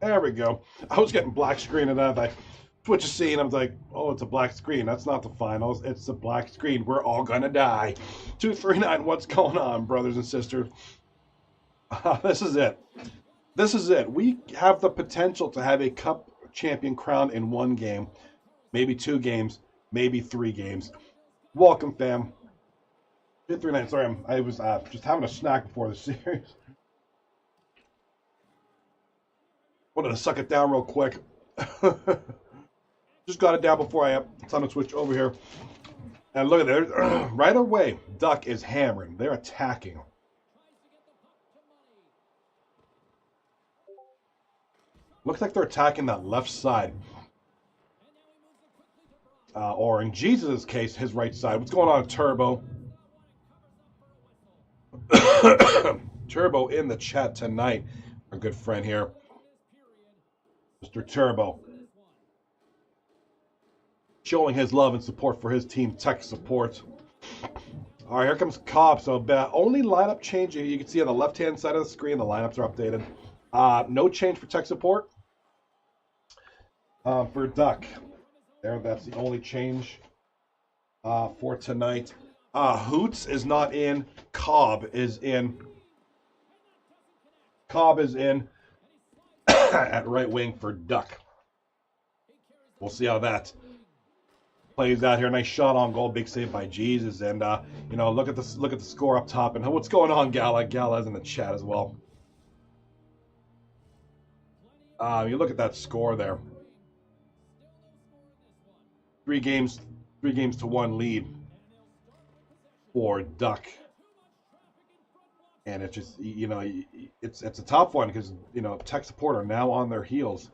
There we go. I was getting black screen and then I switch a scene. I was like, oh, it's a black screen. That's not the finals. It's a black screen. We're all gonna die. 239. What's going on, brothers and sisters? This is it. This is it. We have the potential to have a cup champion crown in one game, maybe two games, maybe three games. Welcome, fam. 239. Sorry, I was just having a snack before the series. Wanted to suck it down real quick. Just got it down before I time to switch over here. And look at there. Right away, Duck is hammering. They're attacking. Looks like they're attacking that left side. Or in Jesus' case, his right side. What's going on, Turbo? Turbo in the chat tonight. Our good friend here. Mr. Turbo. Showing his love and support for his team tech support. All right, here comes Cobb. So only lineup change you can see on the left-hand side of the screen. The lineups are updated. No change for tech support. For Duck. That's the only change for tonight. Hoots is not in. Cobb is in. Cobb is in at right wing for Duck. We'll see how that plays out here. Nice shot on goal, big save by Jesus, and look at this. Look at the score up top, and what's going on, Gala? Gala's in the chat as well. You look at that score there. 3 games to 1 lead for Duck. And it's just, it's a tough one because, tech support are now on their heels.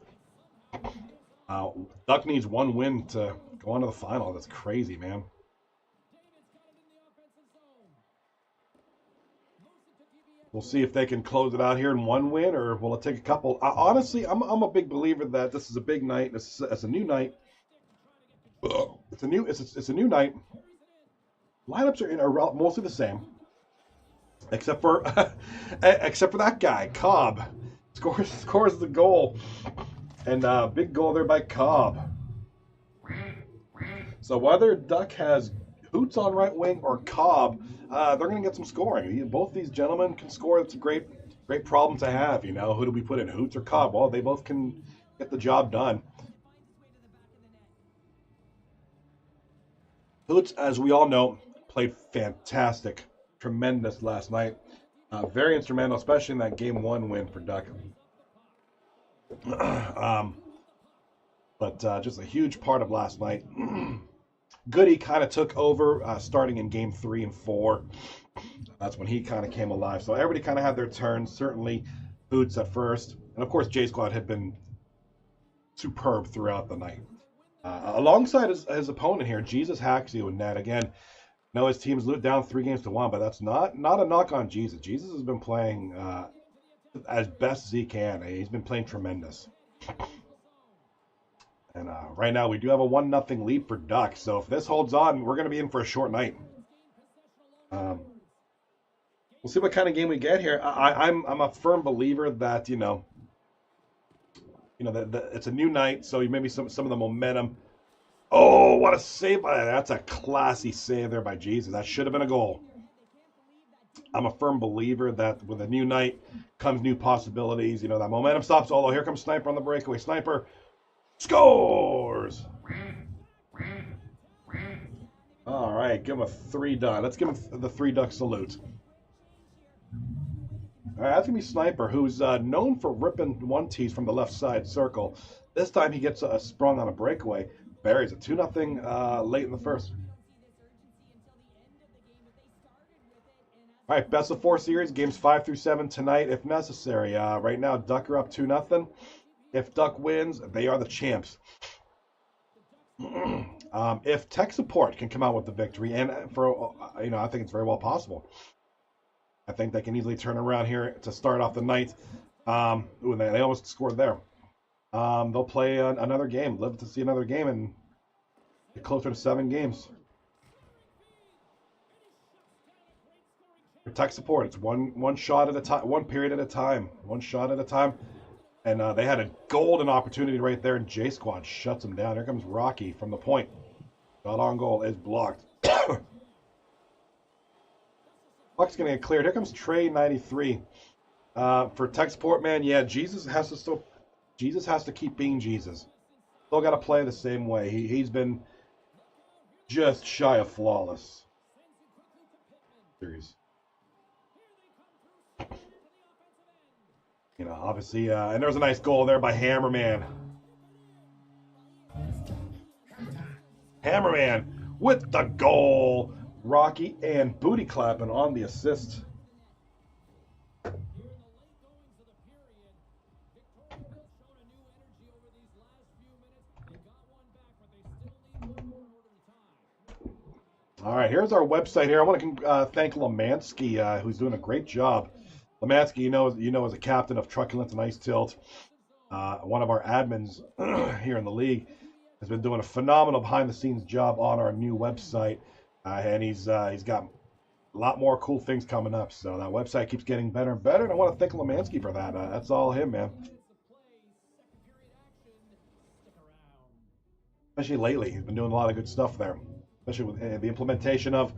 Duck needs 1 win to go on to the final. That's crazy, man. We'll see if they can close it out here in 1 win, or will it take a couple? Honestly, I'm a big believer that this is a big night. It's a new night. It's a new night. Lineups are mostly the same, except for that guy Cobb scores the goal, and big goal there by Cobb. So whether Duck has Hoots on right wing or Cobb, they're going to get some scoring. Both these gentlemen can score. It's a great problem to have. Who do we put in, Hoots or Cobb? Well, they both can get the job done. Hoots, as we all know, played fantastic, tremendous last night. Very instrumental, especially in that Game 1 win for Duck. But just a huge part of last night. Goody kind of took over starting in Game 3 and 4. That's when he kind of came alive. So everybody kind of had their turns. Certainly Hoots at first. And, of course, J-Squad had been superb throughout the night. Alongside his opponent here, Jesus Haxio and Ned. Again, his team's down 3 games to 1, but that's not a knock on Jesus. Jesus has been playing as best as he can. He's been playing tremendous. And right now we do have a 1-0 lead for Duck. So if this holds on, we're going to be in for a short night. We'll see what kind of game we get here. I'm a firm believer that that it's a new night, so maybe some of the momentum. Oh, what a save by that. That's a classy save there by Jesus. That should have been a goal. I'm a firm believer that with a new night comes new possibilities. That momentum stops. Although here comes Sniper on the breakaway. Sniper scores. All right, give him a 3 done. Let's give him the 3 duck salute. All right, that's going to be Sniper, who's known for ripping 1-tees from the left side circle. This time he gets sprung on a breakaway. Buries it 2-0 late in the first. All right, best of 4 series, games 5 through 7 tonight if necessary. Right now, Duck are up 2-0. If Duck wins, they are the champs. If tech support can come out with the victory, and for I think it's very well possible. I think they can easily turn around here to start off the night. They almost scored there. They'll play another game, live to see another game, and get closer to 7 games. For tech support, it's one shot at a time, one period at a time, one shot at a time. And they had a golden opportunity right there, and J Squad shuts them down. Here comes Rocky from the point. Shot on goal is blocked. Puck's going to get cleared. Here comes Trey 93. For tech support, man, yeah, Jesus has to keep being Jesus. Still got to play the same way. He's been just shy of flawless. Series. Obviously, and there was a nice goal there by Hammerman. Hammerman with the goal. Rocky and booty clapping on the assist. All right, here's our website here. I want to thank Lemansky, who's doing a great job. Lemansky, as a captain of Truculence and Ice Tilt, one of our admins here in the league, has been doing a phenomenal behind-the-scenes job on our new website, and he's got a lot more cool things coming up. So that website keeps getting better and better, and I want to thank Lemansky for that. That's all him, man. Especially lately, he's been doing a lot of good stuff there, especially with the implementation of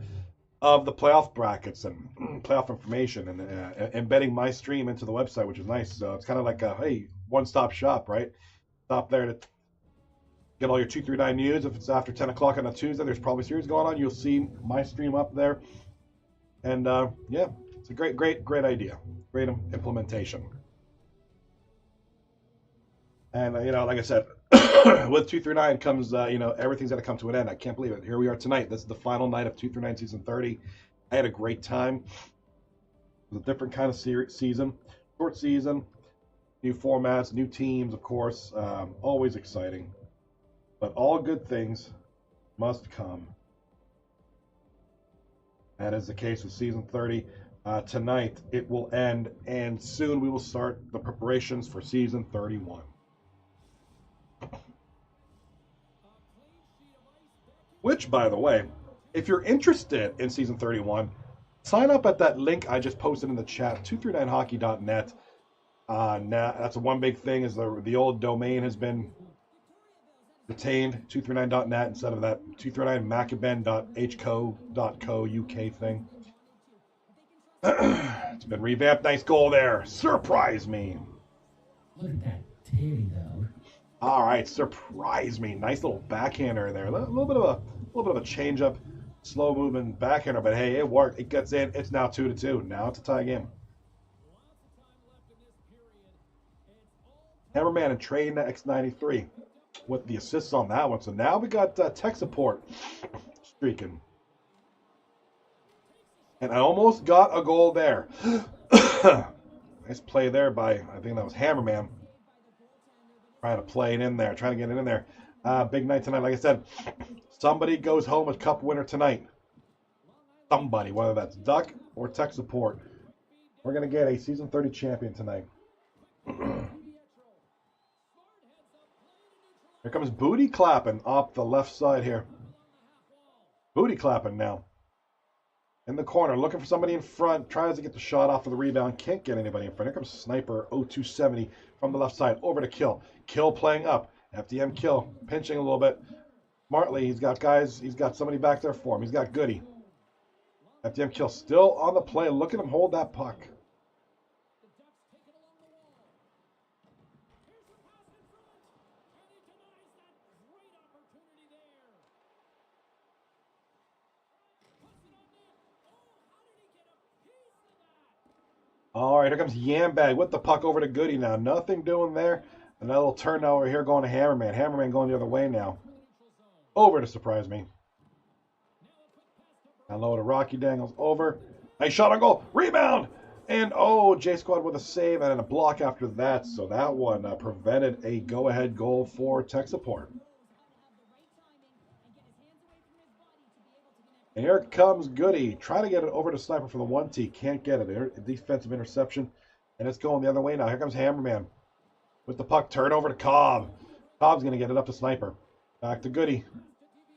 the playoff brackets and playoff information, and embedding my stream into the website, which is nice. So it's kind of like a one-stop shop, right? Stop there to get all your 239 news. If it's after 10 o'clock on a Tuesday, there's probably series going on. You'll see my stream up there, and yeah, it's a great idea, great implementation. And like I said, with 239 comes everything's got to come to an end. I can't believe it. Here we are tonight. This is the final night of 239 season 30. I had a great time. It was a different kind of season, short season, new formats, new teams, of course. Always exciting, but all good things must come. That is the case with season 30. Tonight it will end, and soon we will start the preparations for season 31. Which, by the way, if you're interested in season 31, sign up at that link I just posted in the chat, 239hockey.net. Now, that's one big thing, is the old domain has been retained, 239.net, instead of that 239macaben.hco.co.uk thing. It's been revamped. Nice goal there. Surprise me. Look at that titty, though. All right, surprise me. Nice little backhander there. A little bit of a change up, slow moving backhander, but hey, it worked. It gets in. It's now 2-2. Now it's a tie game. Hammerman and Trey X93 with the assists on that one. So now we got tech support streaking. And I almost got a goal there. Nice play there by, I think that was Hammerman. Trying to play it in there, trying to get it in there. Big night tonight. Like I said, somebody goes home a cup winner tonight. Somebody, whether that's Duck or tech support. We're going to get a season 30 champion tonight. Here comes booty clapping off the left side here. Booty clapping now. In the corner, looking for somebody in front. Tries to get the shot off of the rebound. Can't get anybody in front. Here comes Sniper 0270 from the left side. Over to Kill. Kill playing up. FDM Kill pinching a little bit. Smartly, he's got guys. He's got somebody back there for him. He's got Goody. FDM Kill still on the play. Look at him hold that puck. All right, here comes Yambag with the puck over to Goody now. Nothing doing there. Another little turn over here going to Hammerman. Hammerman going the other way now. Over to surprise me. Down low to Rocky Dangles. Over. Nice shot on goal. Rebound. And oh, J Squad with a save and a block after that. So that one prevented a go-ahead goal for tech support. And here comes Goody. Trying to get it over to Sniper for the 1T. Can't get it. Defensive interception. And it's going the other way now. Here comes Hammerman. With the puck. Turnover to Cobb. Cobb's going to get it up to Sniper. Back to Goody.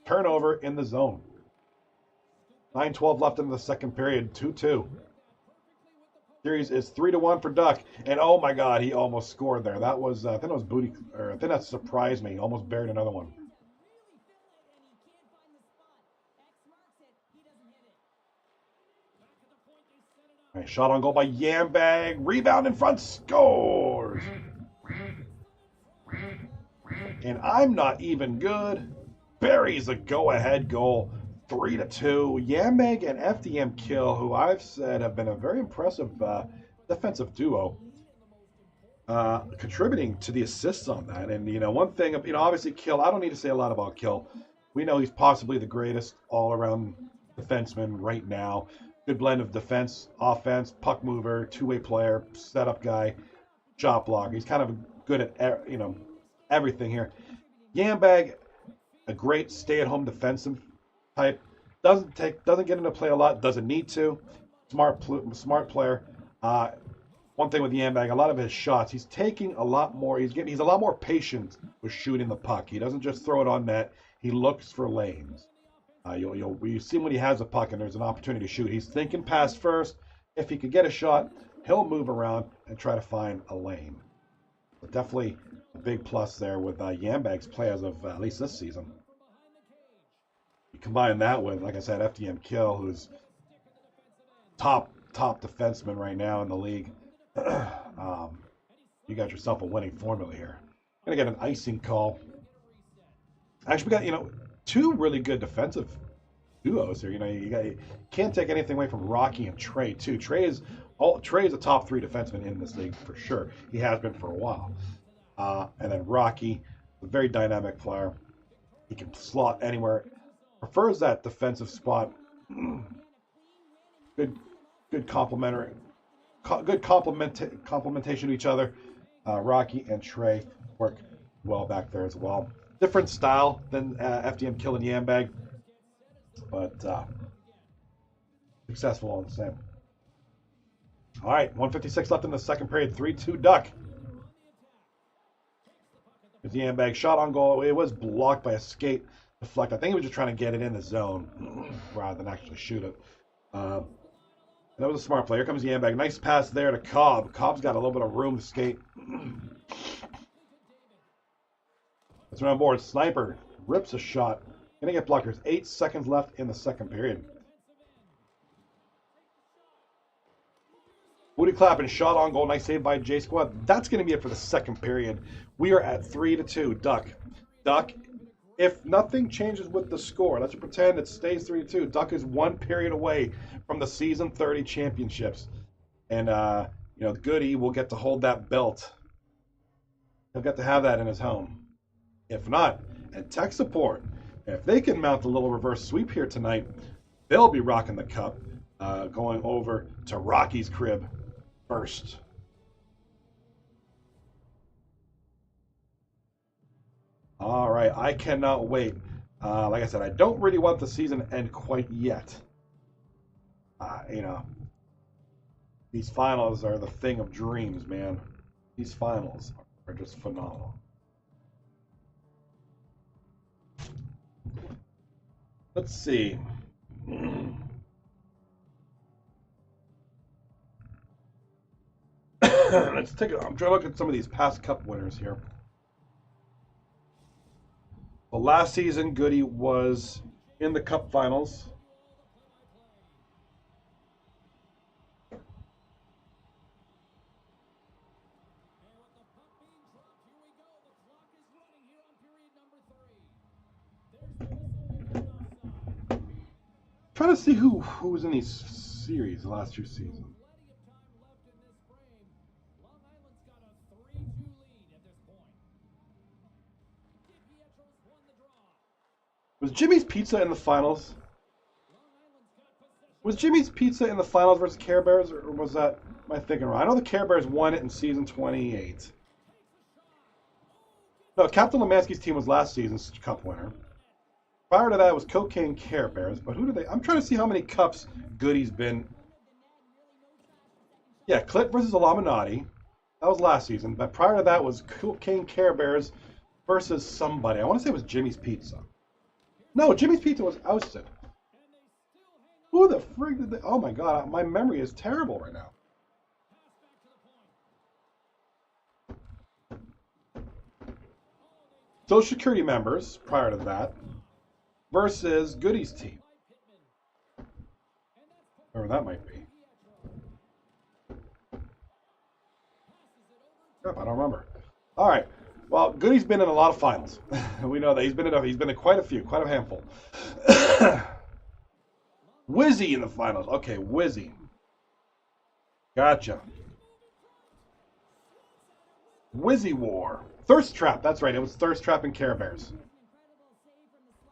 Turnover in the zone. 9:12 left in the second period. 2-2. Series is 3-1 for Duck. And oh my God, he almost scored there. That was, I think it was booty, or I think that surprised me. Almost buried another one. All right, shot on goal by Yambag. Rebound in front. Scores. And I'm not even good. Buries a go-ahead goal. 3-2. Yambag and FDM Kill, who I've said have been a very impressive defensive duo, contributing to the assists on that. And, you know, one thing, you know, obviously Kill, I don't need to say a lot about Kill. We know he's possibly the greatest all-around defenseman right now. Good blend of defense, offense, puck mover, two-way player, setup guy, shot blocker. He's kind of good at, you know, everything here. Yambag, a great stay-at-home defensive type. Doesn't get into play a lot. Doesn't need to. Smart player. One thing with Yambag, a lot of his shots, he's taking a lot more. He's a lot more patient with shooting the puck. He doesn't just throw it on net. He looks for lanes. You see when he has a puck and there's an opportunity to shoot. He's thinking pass first. If he could get a shot, he'll move around and try to find a lane. But definitely a big plus there with Yambag's play as of at least this season. You combine that with, like I said, FDM Kill, who's top defenseman right now in the league. You got yourself a winning formula here. Gonna get an icing call. Actually, we got, you know, two really good defensive duos here. You know, you can't take anything away from Rocky and Trey too. Trey is a top 3 defenseman in this league for sure. He has been for a while. And then Rocky, a very dynamic player. He can slot anywhere. Prefers that defensive spot. Good complementation to each other. Rocky and Trey work well back there as well. Different style than FDM Kill and Yambag, but successful all the same. All right, 156 left in the second period. 3-2 Duck. There's the Yambag shot on goal. It was blocked by a skate deflect. I think he was just trying to get it in the zone rather than actually shoot it. And that was a smart play. Here comes Yambag. Nice pass there to Cobb. Cobb's got a little bit of room to skate. Let's run on board. Sniper rips a shot. Gonna get blocked. There's 8 seconds left in the second period. Booty clap and shot on goal. Nice save by J Squad. That's gonna be it for the second period. We are at 3-2. Duck. If nothing changes with the score, let's pretend it stays 3-2. Duck is 1 period away from the season 30 championships, and you know, Goody will get to hold that belt. He'll get to have that in his home. If not, and tech support, if they can mount a little reverse sweep here tonight, they'll be rocking the cup, going over to Rocky's crib first. All right, I cannot wait. Like I said, I don't really want the season to end quite yet. You know, these finals are the thing of dreams, man. These finals are just phenomenal. Let's see. I'm trying to look at some of these past cup winners here. Well, last season, Goody was in the cup finals. Trying to see who was in these series the last 2 seasons. Was Jimmy's Pizza in the finals? Was Jimmy's Pizza in the finals versus Care Bears, or was that, am I thinking wrong? I know the Care Bears won it in season 28. No, Captain Lemansky's team was last season's cup winner. Prior to that, it was Cocaine Care Bears. But who do they? I'm trying to see how many cups Goody's been. Yeah, Clit versus Illuminati. That was last season. But prior to that was Cocaine Care Bears versus somebody. I want to say it was Jimmy's Pizza. No, Jimmy's Pizza was ousted. Who the frig did they? Oh my god, my memory is terrible right now. Social Security members prior to that versus Goody's team. Whoever that might be. Crap, I don't remember. All right. Well, Goody's been in a lot of finals. We know that he's been in quite a few, quite a handful. Wizzy in the finals. Okay, Wizzy. Gotcha. Wizzy War. Thirst Trap. That's right. It was Thirst Trap and Care Bears.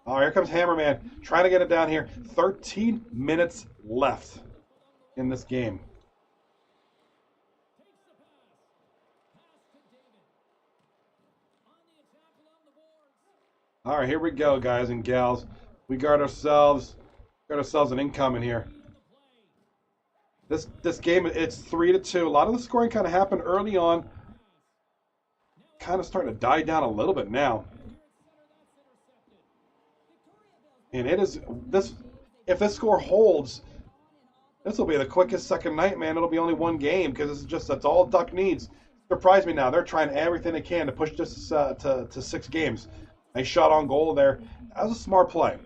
Oh, here comes Hammerman. Trying to get it down here. 13 minutes left in this game. All right, here we go, guys and gals. We got ourselves an incoming here. This game, it's 3-2. A lot of the scoring kind of happened early on. Kind of starting to die down a little bit now. And it is this. If this score holds, this will be the quickest second night, man. It'll be only one game because that's all Duck needs. Surprise me now. They're trying everything they can to push this to 6 games. Nice shot on goal there. That was a smart play.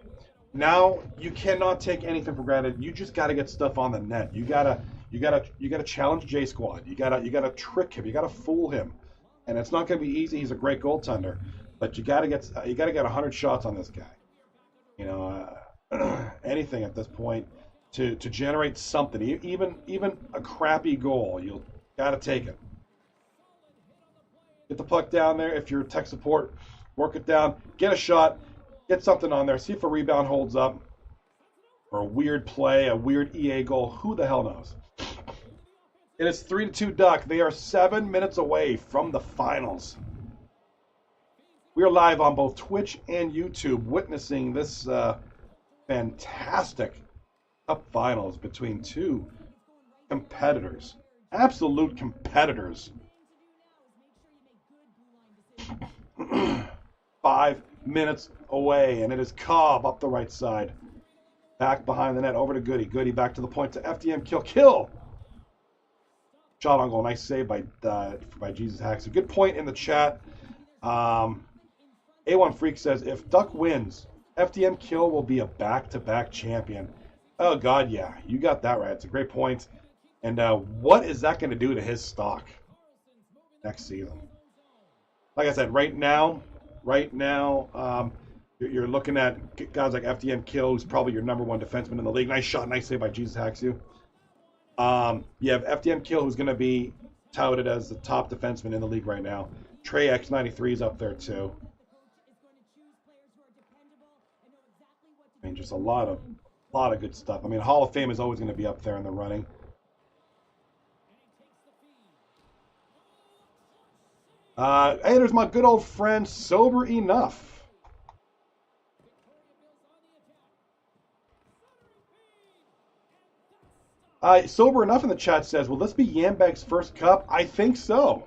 Now you cannot take anything for granted. You just got to get stuff on the net. You gotta challenge J Squad. You gotta trick him. You gotta fool him. And it's not going to be easy. He's a great goaltender, but you got to get 100 shots on this guy. You know, anything at this point to generate something, even a crappy goal. You got to take it. Get the puck down there. If you're tech support, work it down. Get a shot. Get something on there. See if a rebound holds up, or a weird play, a weird EA goal. Who the hell knows? It is 3-2 Duck. They are 7 minutes away from the finals. We are live on both Twitch and YouTube witnessing this fantastic Cup Finals between two competitors. Absolute competitors. 5 minutes away, and it is Cobb up the right side. Back behind the net, over to Goody. Goody back to the point to FDM kill. Kill! Shot on goal. Nice save by Jesus Hacks. A good point in the chat. A1 Freak says, if Duck wins, FDM Kill will be a back-to-back champion. Oh, God, yeah. You got that right. It's a great point. And what is that going to do to his stock next season? Like I said, right now, you're looking at guys like FDM Kill, who's probably your #1 defenseman in the league. Nice shot. Nice save by Jesus Hacks you. You have FDM Kill, who's going to be touted as the top defenseman in the league right now. Trey X93 is up there too. I mean, just a lot of good stuff. I mean, Hall of Fame is always going to be up there in the running. Hey, there's my good old friend Sober Enough. Sober Enough in the chat says, will this be Yambag's first cup? I think so.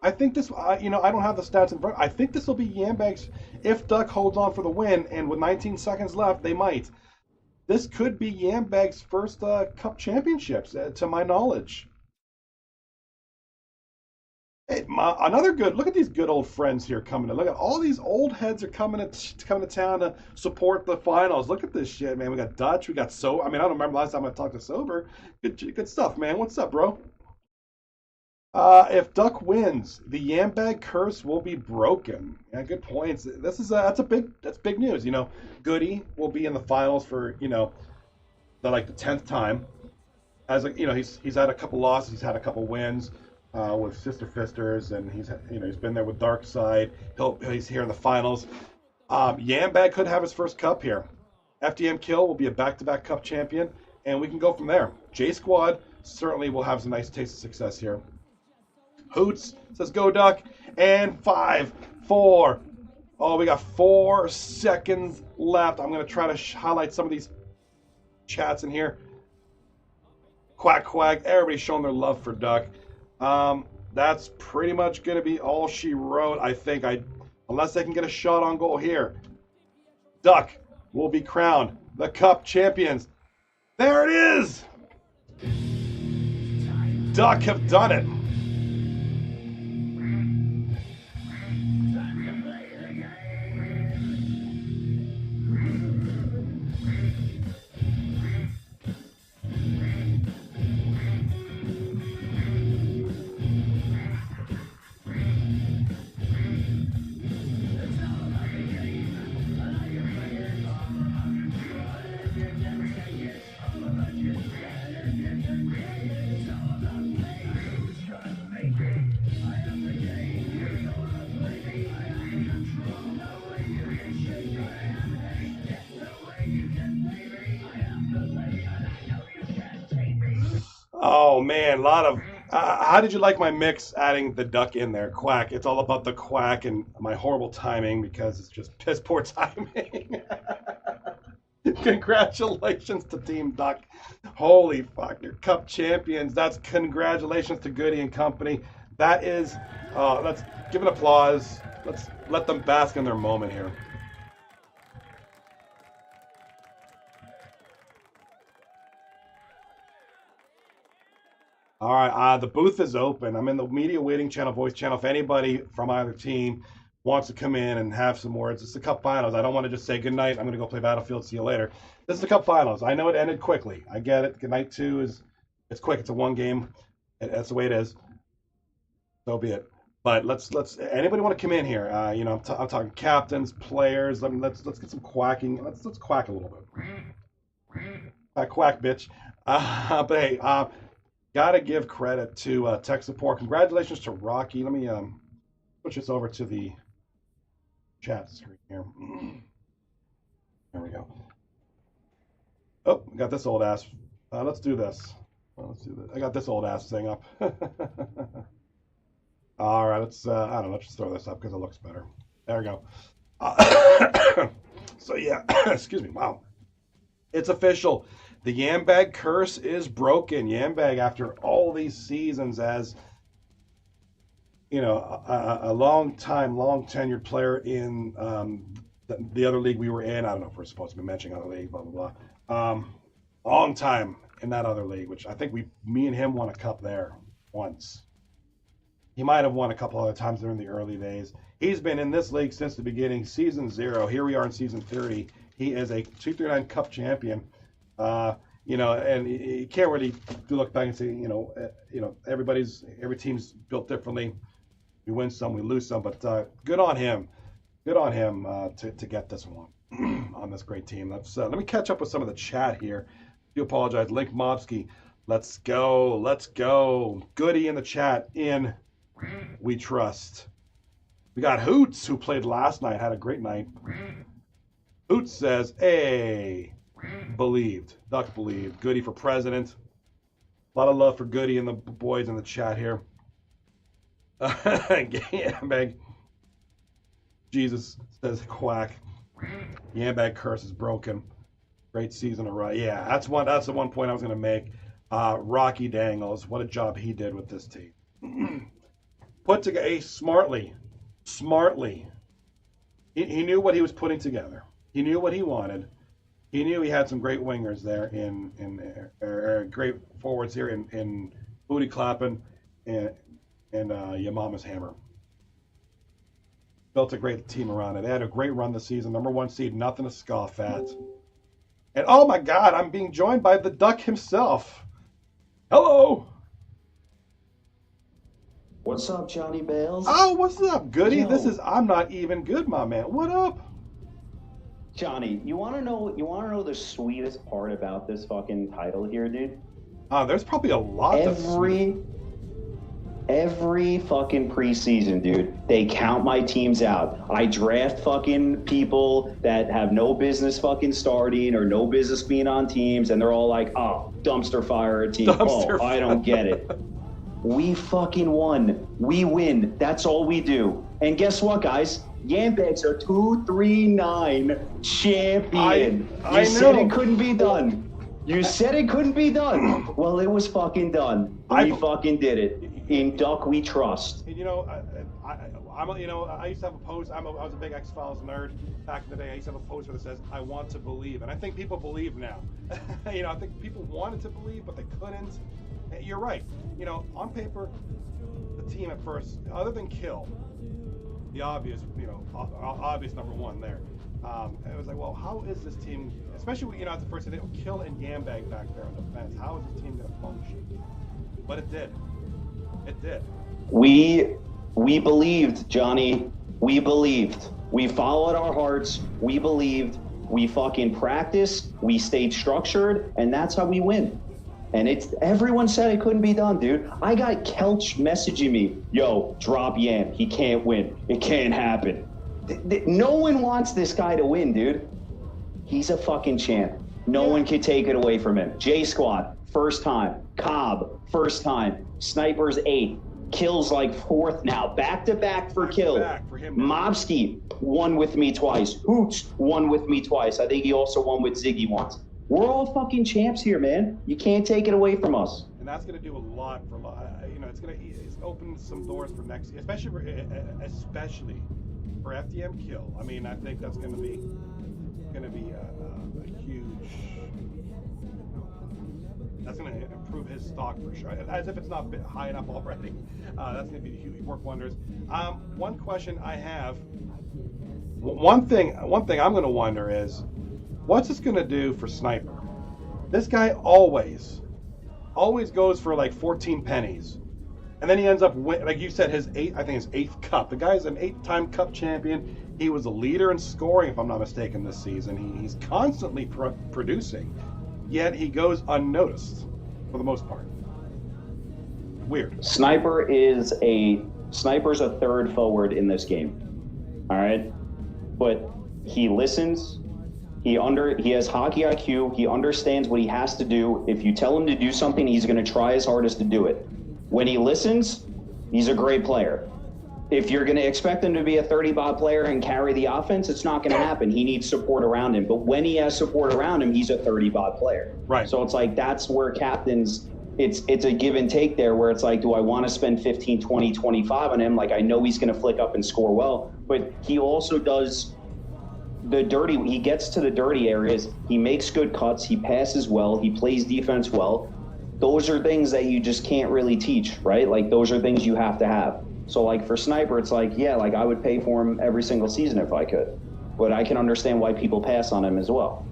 I think this, I don't have the stats in front. I think this will be Yambag's, if Duck holds on for the win, and with 19 seconds left, they might. This could be Yambag's first cup championships, to my knowledge. Hey, another good, look at these good old friends here coming in. Look at all these old heads are coming to town to support the finals. Look at this shit, man. We got Dutch, we got Sober. I mean, I don't remember last time I talked to Sober. Good stuff, man. What's up, bro? If Duck wins, the Yambag curse will be broken. Yeah, good points. That's big news. You know, Goody will be in the finals for the 10th time. He's had a couple losses, he's had a couple wins with Sister Fisters, and he's been there with Dark Side. He's here in the finals. Yambag could have his first cup here. FDM Kill will be a back-to-back cup champion, and we can go from there. J Squad certainly will have some nice taste of success here. Hoots says, go Duck. And 5, 4, Oh, we got 4 seconds left. I'm going to try to highlight some of these chats in here. Quack, quack. Everybody's showing their love for Duck. That's pretty much going to be all she wrote, I think. Unless they can get a shot on goal here. Duck will be crowned the Cup champions. There it is! Duck have done it. Oh man, a lot of. How did you like my mix adding the Duck in there? Quack. It's all about the quack and my horrible timing because it's just piss poor timing. Congratulations to Team Duck. Holy fuck, you're Cup champions. That's congratulations to Goody and company. That is, let's give an applause. Let's let them bask in their moment here. All right, the booth is open. I'm in the media waiting channel, voice channel. If anybody from either team wants to come in and have some words, it's the Cup Finals. I don't want to just say good night. I'm going to go play Battlefield. See you later. This is the Cup Finals. I know it ended quickly. I get it. Good night 2 it's quick. It's a one game. That's the way it is. So be it. But let's anybody want to come in here? You know, I'm talking captains, players. Let's get some quacking. Let's quack a little bit. Quack, bitch. But hey, gotta give credit to tech support. Congratulations to Rocky. Let me switch this over to the chat screen here. There we go. Oh, I got this old ass. Let's do this. Let's do this. I got this old ass thing up. All right, let's. I don't know. Let's just throw this up because it looks better. There we go. So yeah, excuse me. Wow, it's official. The Yambag curse is broken. Yambag, after all these seasons as, you know, a long tenured player in the other league we were in. I don't know if we're supposed to be mentioning other league, blah, blah, blah. Long time in that other league, which I think me and him won a cup there once. He might have won a couple other times during the early days. He's been in this league since the beginning, season 0. Here we are in season 30. He is a 239 Cup champion. You know, and you can't really look back and say, you know, every team's built differently. We win some, we lose some, but good on him. Good on him to get this one on this great team. Let me catch up with some of the chat here. I do apologize. Link Mobsky, let's go. Goody in the chat. We trust. We got Hoots, who played last night, had a great night. Hoots says, hey. Believed. Duck believed. Goody for president. A lot of love for Goody and the boys in the chat here. Yambag. Jesus says quack. Yambag curse is broken. Great season of right. Yeah, that's the one point I was going to make. Rocky Dangles. What a job he did with this team. Put together smartly. He knew what he was putting together. He knew what he wanted. He knew he had some great wingers there great forwards here in Booty Clappin and Yamama's Hammer. Built a great team around it. They had a great run this season. #1 seed, nothing to scoff at. And oh my God, I'm being joined by the Duck himself. Hello. What's up, Johnny Bales? Oh, what's up, Goody? Yo. This is I'm Not Even Good, my man. What up? Johnny, you wanna know the sweetest part about this fucking title here, dude? There's probably a lot Every fucking preseason, dude, they count my teams out. I draft fucking people that have no business fucking starting or no business being on teams, and they're all like, oh, dumpster fire a team. I don't get it. We fucking won. We win. That's all we do. And guess what, guys? Yambeg's a 239 champion. I You said know. it couldn't be done. You said it couldn't be done. Well, it was fucking done. We fucking did it. In Duck we trust. You know, I used to have a post. I was a big X-Files nerd back in the day. I used to have a poster that says, "I want to believe," and I think people believe now. You know, I think people wanted to believe, but they couldn't. You're right. You know, on paper, the team at first, other than Kill, the obvious, obvious number one there. It was like, well, how is this team, especially at the first, they didn't Kill and Gambag back there on defense. How is this team going to function? But it did. It did. We believed, Johnny. We believed. We followed our hearts. We believed. We fucking practiced. We stayed structured, and that's how we win. And everyone said it couldn't be done, dude. I got Kelch messaging me, yo, drop Yam. He can't win. It can't happen. No one wants this guy to win, dude. He's a fucking champ. No one can take it away from him. J Squad, first time. Cobb, first time. Sniper's 8th. Kill's like 4th now. Back to back for Kill. Mobski won with me twice. Hoots won with me twice. I think he also won with Ziggy once. We're all fucking champs here, man. You can't take it away from us. And that's going to do a lot for, it's opened some doors for next year, especially for FDM Kill. I mean, I think that's going to be a huge. That's going to improve his stock for sure. As if it's not high enough already. That's going to be huge, work wonders. One question I have. One thing I'm going to wonder is, what's this going to do for Sniper? This guy always goes for like 14 pennies. And then he ends up, like you said, his 8th cup. The guy's an 8-time cup champion. He was a leader in scoring, if I'm not mistaken, this season. He's constantly producing. Yet he goes unnoticed for the most part. Weird. Sniper's a third forward in this game. All right? But he listens. He has hockey IQ. He understands what he has to do. If you tell him to do something, he's going to try his hardest to do it. When he listens, he's a great player. If you're going to expect him to be a 30-bot player and carry the offense, it's not going to happen. He needs support around him. But when he has support around him, he's a 30-bot player. Right. So it's like that's where captains, it's a give and take there where it's like, do I want to spend 15, 20, 25 on him? Like, I know he's going to flick up and score well. But he also does he gets to the dirty areas. He makes good cuts. He passes well. He plays defense well. Those are things that you just can't really teach, right? Like, those are things you have to have. So, like, for Sniper, it's like, yeah, like, I would pay for him every single season if I could. But I can understand why people pass on him as well.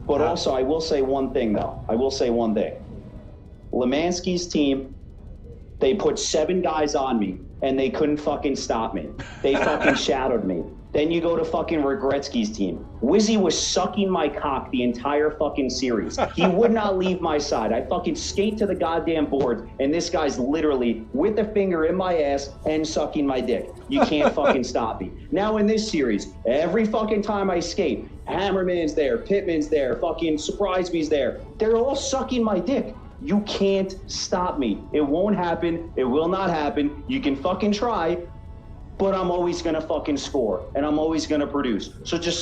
But also, I will say one thing, though. Lemansky's team, they put 7 guys on me, and they couldn't fucking stop me. They fucking shadowed me. Then you go to fucking Regretsky's team. Wizzy was sucking my cock the entire fucking series. He would not leave my side. I fucking skate to the goddamn board, and this guy's literally with a finger in my ass and sucking my dick. You can't fucking stop me. Now in this series, every fucking time I skate, Hammerman's there, Pittman's there, fucking Surprise Me's there. They're all sucking my dick. You can't stop me. It won't happen. It will not happen. You can fucking try, but I'm always going to fucking score, and I'm always going to produce. So just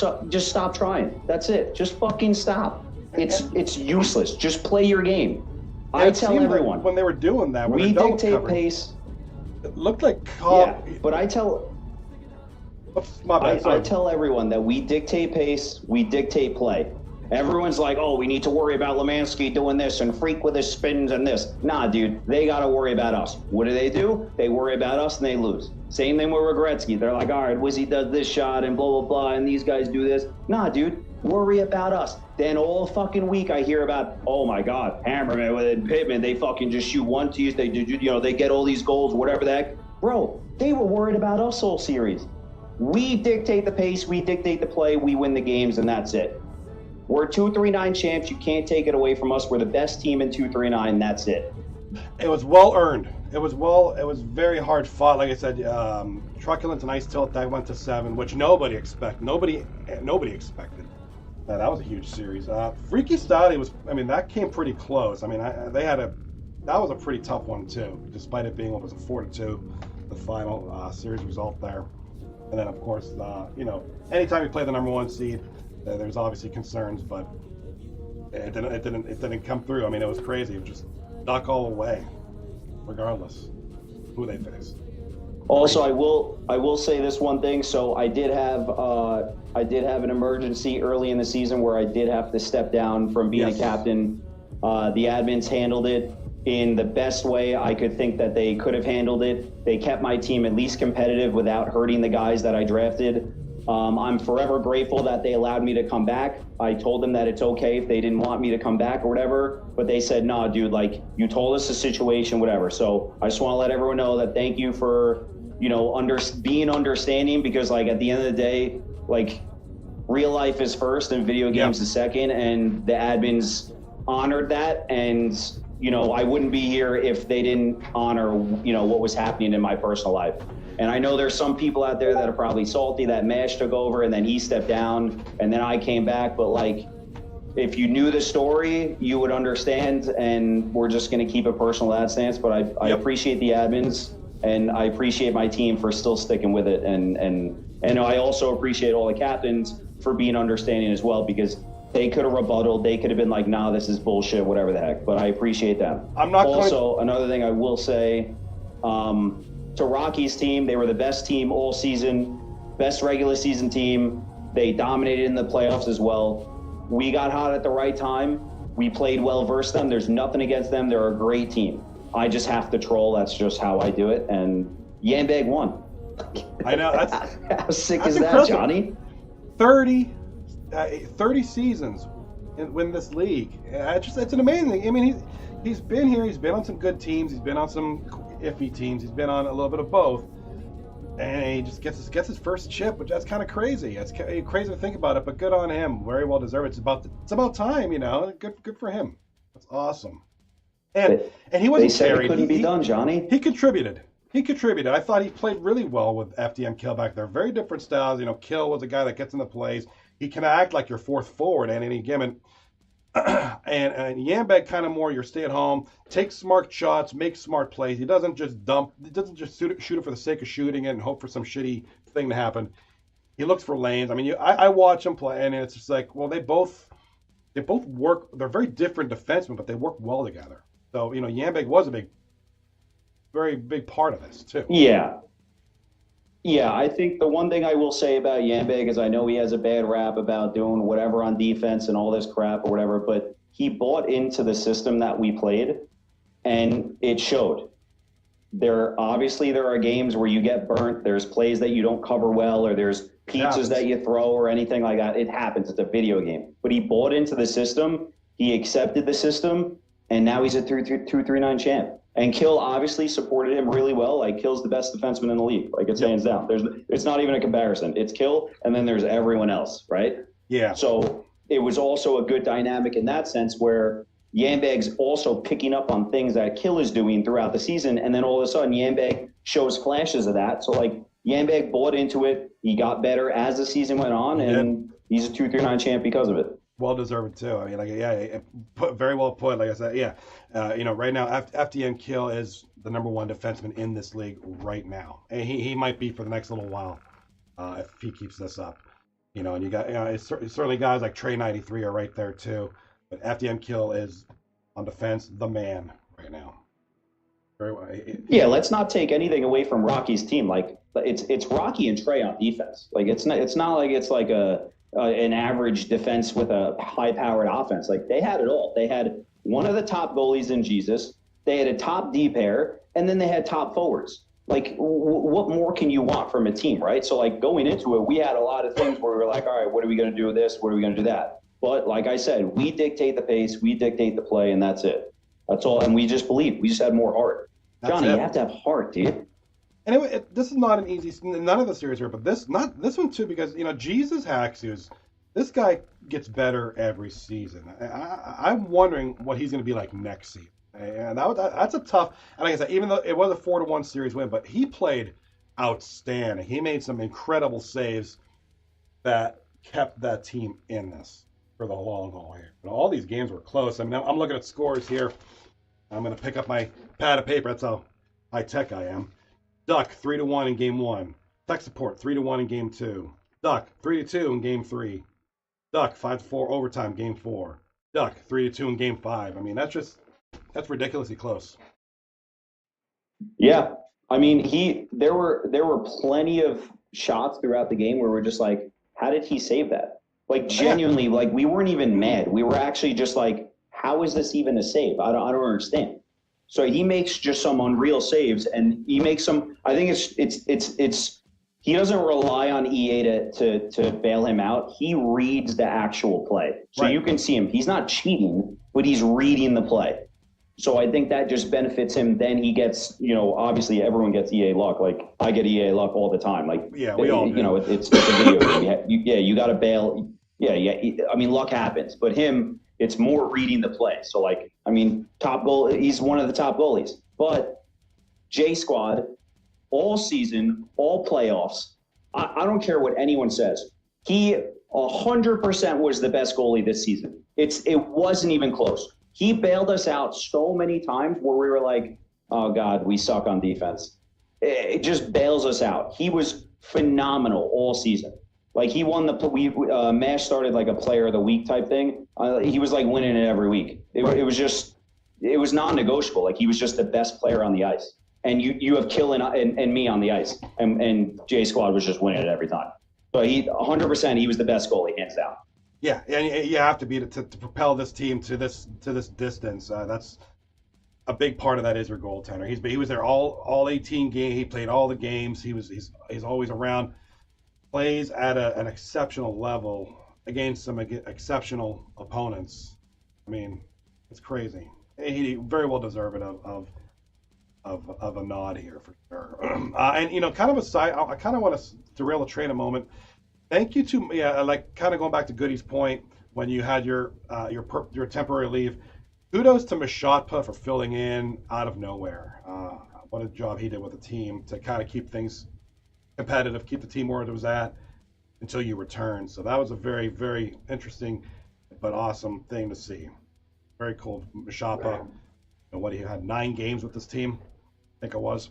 stop trying. That's it. Just fucking stop. It's useless. Just play your game. I tell everyone. Like when they were doing that, we dictate pace. It looked like Cobb. Yeah, but I tell everyone that we dictate pace, we dictate play. Everyone's like, oh, we need to worry about Lemansky doing this and Freak with his spins and this. Nah, dude, they got to worry about us. What do? They worry about us and they lose. Same thing with Regretsky. They're like, all right, Wizzy does this shot and blah, blah, blah, and these guys do this. Nah, dude, worry about us. Then all fucking week I hear about, oh my God, Hammerman and Pittman, they fucking just shoot one tees. They do, they get all these goals, whatever the heck. Bro, they were worried about us all series. We dictate the pace, we dictate the play, we win the games, and that's it. We're 239 champs. You can't take it away from us. We're the best team in 239. That's it. It was well earned. It was very hard fought. Like I said, Truculence and Ice Tilt, that went to 7, which nobody expected. Nobody expected. That was a huge series. Freaky Styley that came pretty close. I mean, that was a pretty tough one too, despite it being, 4-2, the final series result there. And then, of course, anytime you play the number one seed, there's obviously concerns, but it didn't come through. I mean, it was crazy. It was just duck all the way, regardless who they face. Also, I will say this one thing. So I did have an emergency early in the season where I did have to step down from being a captain. The admins handled it in the best way I could think that they could have handled it. They kept my team at least competitive without hurting the guys that I drafted. I'm forever grateful that they allowed me to come back. I told them that it's okay if they didn't want me to come back or whatever, but they said, nah, dude, like, you told us the situation, whatever. So I just want to let everyone know that thank you for, being understanding, because, like, at the end of the day, like, real life is first and video games is second, and the admins honored that. And I wouldn't be here if they didn't honor, what was happening in my personal life. And I know there's some people out there that are probably salty that Mash took over and then he stepped down and then I came back. But, like, if you knew the story, you would understand. And we're just going to keep it personal in that stance. But I appreciate the admins, and I appreciate my team for still sticking with it. And I also appreciate all the captains for being understanding as well, because they could have rebutted. They could have been like, nah, this is bullshit, whatever the heck. But I appreciate them. Another thing I will say, to Rocky's team, they were the best team all season, best regular season team. They dominated in the playoffs as well. We got hot at the right time. We played well versus them. There's nothing against them. They're a great team. I just have to troll. That's just how I do it. And Yambag won. I know. How sick is impressive. That, Johnny? 30 seasons in this league. It's an amazing thing. I mean, he's been here. He's been on some good teams. He's been on some iffy teams. He's been on a little bit of both. And he just gets his first chip, which that's kind of crazy. It's crazy to think about it, but good on him. Very well deserved. It's about time, Good for him. That's awesome. And he wasn't they said carried. It couldn't be done, Johnny. He contributed. I thought he played really well with FDM Kill back there. Very different styles. Kill was a guy that gets in the plays. He can act like your fourth forward at any given. and Yambag kind of more your stay at home, take smart shots, make smart plays. He doesn't just shoot it for the sake of shooting it and hope for some shitty thing to happen. He looks for lanes. I mean, I watch him play, and it's just like, well, they both work. They're very different defensemen, but they work well together. So Yambag was a very big part of this too. Yeah, I think the one thing I will say about Yambag is I know he has a bad rap about doing whatever on defense and all this crap or whatever, but he bought into the system that we played, and it showed. There are games where you get burnt. There's plays that you don't cover well, or there's pizzas that you throw or anything like that. It happens. It's a video game. But he bought into the system. He accepted the system, and now he's a 239 champ. And Kill obviously supported him really well. Like, Kill's the best defenseman in the league. Like, it's hands down. It's not even a comparison. It's Kill, and then there's everyone else, right? Yeah. So it was also a good dynamic in that sense, where Yambag's also picking up on things that Kill is doing throughout the season, and then all of a sudden Yambag shows flashes of that. So, like, Yambag bought into it. He got better as the season went on, and he's a 239 champ because of it. Well deserved too. I mean, very well put. Like I said, right now, FDN Kill is the number one defenseman in this league right now, and he might be for the next little while if he keeps this up. And you got certainly guys like Trey 93 are right there too, but FDN Kill is on defense the man right now. Very well. Let's not take anything away from Rocky's team. Like, it's Rocky and Trey on defense. Like, it's not like it's like an average defense with a high-powered offense. Like, they had it all. They had one of the top goalies in Jesus. They had a top D pair, and then they had top forwards. Like, what more can you want from a team, right? So, like, going into it, we had a lot of things where we were like, all right, what are we going to do with this? What are we going to do that? But like I said, we dictate the pace, we dictate the play, and that's it. That's all. And we just believe. We just had more heart. Johnny, you have to have heart, dude. And this is not an easy. None of the series here, but this one too, because Jesus Haxus, this guy gets better every season. I'm wondering what he's going to be like next season. And that's a tough. And like I said, even though it was a 4-1 series win, but he played outstanding. He made some incredible saves that kept that team in this for the long haul here. And all these games were close. I mean, I'm looking at scores here. I'm going to pick up my pad of paper. That's how high tech I am. Duck 3-1 in game 1. Tech support 3-1 in game 2. Duck 3-2 in game 3. Duck 5-4 overtime game 4. Duck 3-2 in game 5. I mean, that's ridiculously close. Yeah, I mean, there were plenty of shots throughout the game where we're just like, how did he save that? Like genuinely, like we weren't even mad. We were actually just like, how is this even a save? I don't understand. So he makes just some unreal saves, and he makes some. I think it's. He doesn't rely on EA to bail him out. He reads the actual play, so you can see him. He's not cheating, but he's reading the play. So I think that just benefits him. Then he gets, obviously everyone gets EA luck. Like I get EA luck all the time. Like we all do. It's a video game. You got to bail. Yeah. I mean, luck happens, but him, it's more reading the play. So like, I mean, top goal. He's one of the top goalies. But J Squad, all season, all playoffs. I don't care what anyone says. He 100% was the best goalie this season. It wasn't even close. He bailed us out so many times where we were like, oh, God, we suck on defense. It just bails us out. He was phenomenal all season. Like he won MASH started like a player of the week type thing. He was like winning it every week. It was non-negotiable. Like he was just the best player on the ice. And you have Kill and me on the ice. And J Squad was just winning it every time. So 100%, he was the best goalie, hands down. Yeah, and you have to be to propel this team to this distance. That's a big part of that is your goaltender. He was there all 18 games. He played all the games. He's always around. Plays at an exceptional level against some exceptional opponents. I mean, it's crazy. He very well deserved of a nod here for sure. And kind of a side, I kind of want to derail the train a moment. Thank you to like kind of going back to Goody's point when you had your temporary leave. Kudos to Mashotpa for filling in out of nowhere. What a job he did with the team to kind of keep things competitive, keep the team where it was at until you return. So that was a very, very interesting but awesome thing to see. Very cool, Mashotpa. What he had 9 games with this team, I think it was.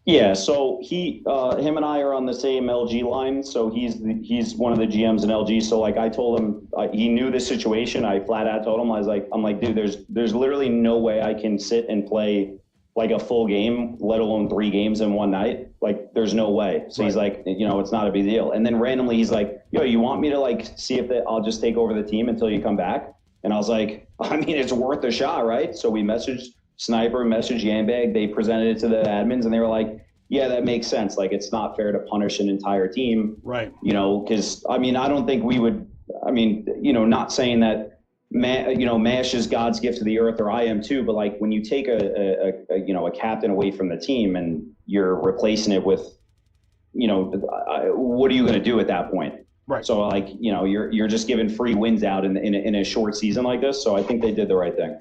Yeah, so him and I are on the same LG line. So he's one of the GMs in LG. So like I told him, he knew the situation. I flat out told him, I'm like, dude, there's literally no way I can sit and play like a full game, let alone 3 games in one night. Like there's no way. So he's like, it's not a big deal. And then randomly he's like, yo, you want me to like see if I'll just take over the team until you come back? And I was like, I mean, it's worth a shot, right? So we messaged Sniper, messaged Yambag. They presented it to the admins, and they were like, yeah, that makes sense. Like, it's not fair to punish an entire team. Right. Because, I mean, I don't think we would, not saying that, MASH is God's gift to the earth, or I am too, but like when you take a captain away from the team and you're replacing it with, what are you going to do at that point? Right. So like, you're just giving free wins out in a short season like this. So I think they did the right thing.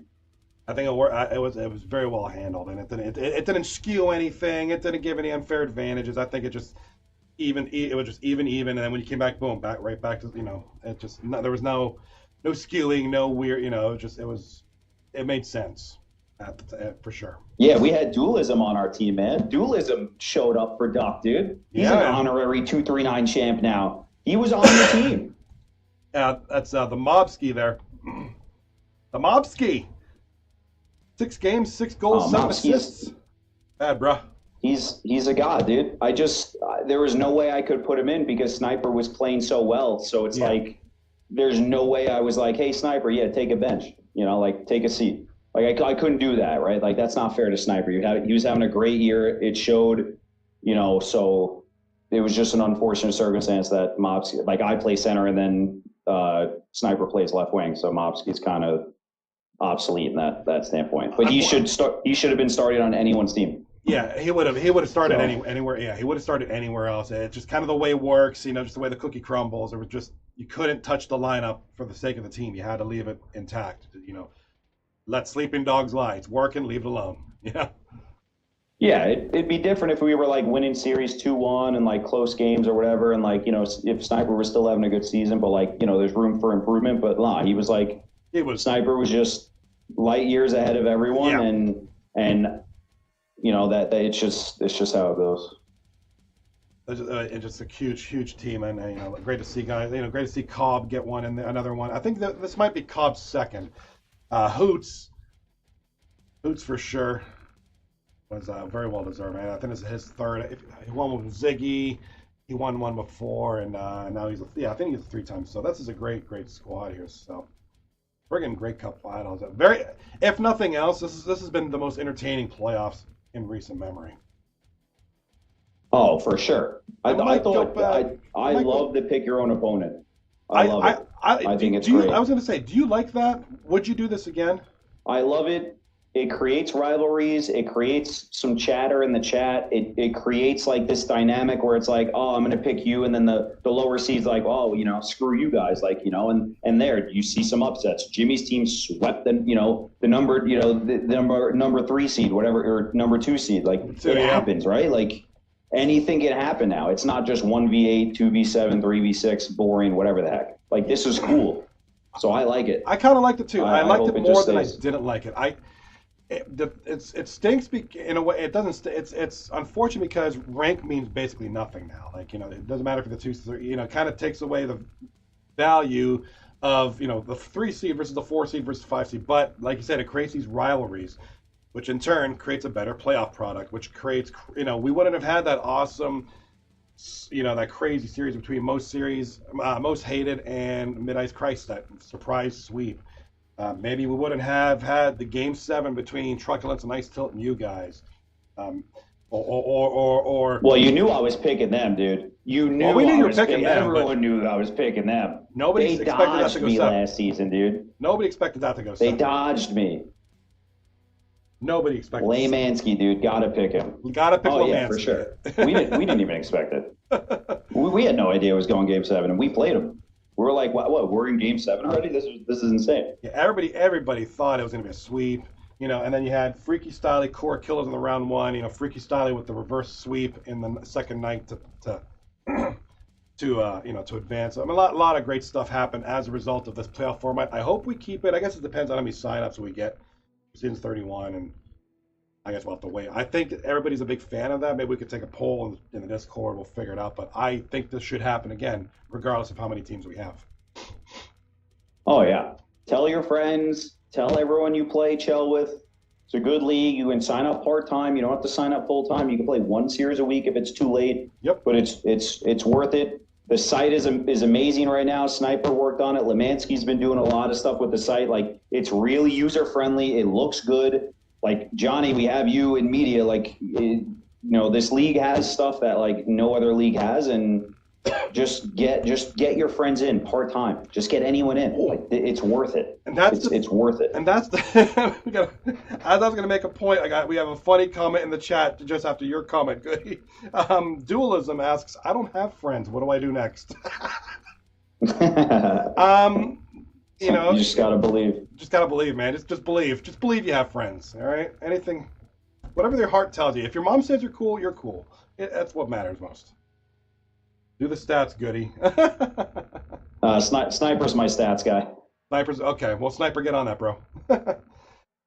I think it was very well handled, and it didn't skew anything. It didn't give any unfair advantages. I think it was just even, and then when you came back, boom, right back to there was no skewing, no weird, it made sense for sure. Yeah, we had Dualism on our team, man. Dualism showed up for Duck, dude. He's an honorary 239 champ now. He was on the team. Yeah, that's the Mobski there. The Mobski. 6 games, 6 goals, 7 assists. Bad, bro. He's a god, dude. There was no way I could put him in because Sniper was playing so well. So it's like, there's no way I was like, hey, Sniper, take a bench. Like take a seat. Like I couldn't do that, right? Like that's not fair to Sniper. He was having a great year. It showed, so it was just an unfortunate circumstance that Mobski, like I play center and then Sniper plays left wing. So Mobski's kind of obsolete in that standpoint. But he should have been started on anyone's team. Yeah, he would have started anywhere. Yeah, he would have started anywhere else. It's just kind of the way it works, just the way the cookie crumbles. It was just you couldn't touch the lineup for the sake of the team. You had to leave it intact. Let sleeping dogs lie. It's working. Leave it alone. Yeah. Yeah, it'd be different if we were like winning series 2-1 and like close games or whatever, and like if Sniper was still having a good season, but like there's room for improvement. But nah, he was like Sniper was just light years ahead of everyone, and that it's just how it goes. It's just a huge team, and great to see guys. Great to see Cobb get one and another one. I think that this might be Cobb's second. Hoots for sure was very well deserved, man. I think this is his third. He won with Ziggy. He won one before, and now I think he's 3 times. So this is a great squad here. So friggin' great cup finals. If nothing else, this has been the most entertaining playoffs in recent memory. Oh, for sure. I love the pick your own opponent. I love it. I think it's great. I was going to say, do you like that? Would you do this again? I love it. It creates rivalries. It creates some chatter in the chat. It creates like this dynamic where it's like, oh, I'm going to pick you, and then the lower seed's like, oh, screw you guys, and there you see some upsets. Jimmy's team swept the number 3 seed, whatever, or number 2 seed. Like it happens, right? Like anything can happen now. It's not just 1v8, 2v7, 3v6, boring, whatever the heck. Like this is cool. So I like it. I kind of liked it too. I liked it more than I didn't like it. It stinks in a way. It doesn't. It's unfortunate because rank means basically nothing now. It doesn't matter if the 2, 3. It kind of takes away the value of the 3 seed versus the 4 seed versus 5 seed. But like you said, it creates these rivalries, which in turn creates a better playoff product. Which creates we wouldn't have had that awesome that crazy series between most hated and Mid-Ice Christ, that surprise sweep. Maybe we wouldn't have had the Game 7 between Truculence and Ice Tilt and you guys. Well, you knew I was picking them, dude. You knew we knew you were picking them. Everyone knew I was picking them. Nobody expected that to go 7. Last season, dude. Nobody expected that to go 7. They dodged me. Nobody expected Lemansky, dude. Gotta pick him. You gotta pick Lemansky. Yeah, for sure. We didn't even expect it. We had no idea it was going Game 7, and we played him. We were like, what? We're in Game 7 already? This is insane. Yeah, everybody thought it was going to be a sweep, and then you had Freaky Styley, Core Killers in the round 1, Freaky Styley with the reverse sweep in the second night to advance. A lot of great stuff happened as a result of this playoff format. I hope we keep it. I guess it depends on how many signups we get. Season's 31, and I guess we'll have to wait. I think everybody's a big fan of that. Maybe we could take a poll in the Discord. We'll figure it out. But I think this should happen again, regardless of how many teams we have. Oh, yeah. Tell your friends. Tell everyone you play Chell with. It's a good league. You can sign up part-time. You don't have to sign up full-time. You can play 1 series a week if it's too late. Yep. But it's worth it. The site is amazing right now. Sniper worked on it. Lemansky's been doing a lot of stuff with the site. Like, it's really user-friendly. It looks good. Like, Johnny, we have you in media. Like, this league has stuff that like no other league has, and just get your friends in part time. Just get anyone in. Like, it's worth it. And it's worth it. And that's as I was gonna make a point. We have a funny comment in the chat just after your comment. Goody. Dualism asks, I don't have friends. What do I do next? You just gotta believe. Just gotta believe, man. Just believe. Just believe you have friends. All right. Anything, whatever their heart tells you. If your mom says you're cool, you're cool. That's what matters most. Do the stats, Goody. Sniper's my stats guy. Sniper's okay. Well, Sniper, get on that, bro. All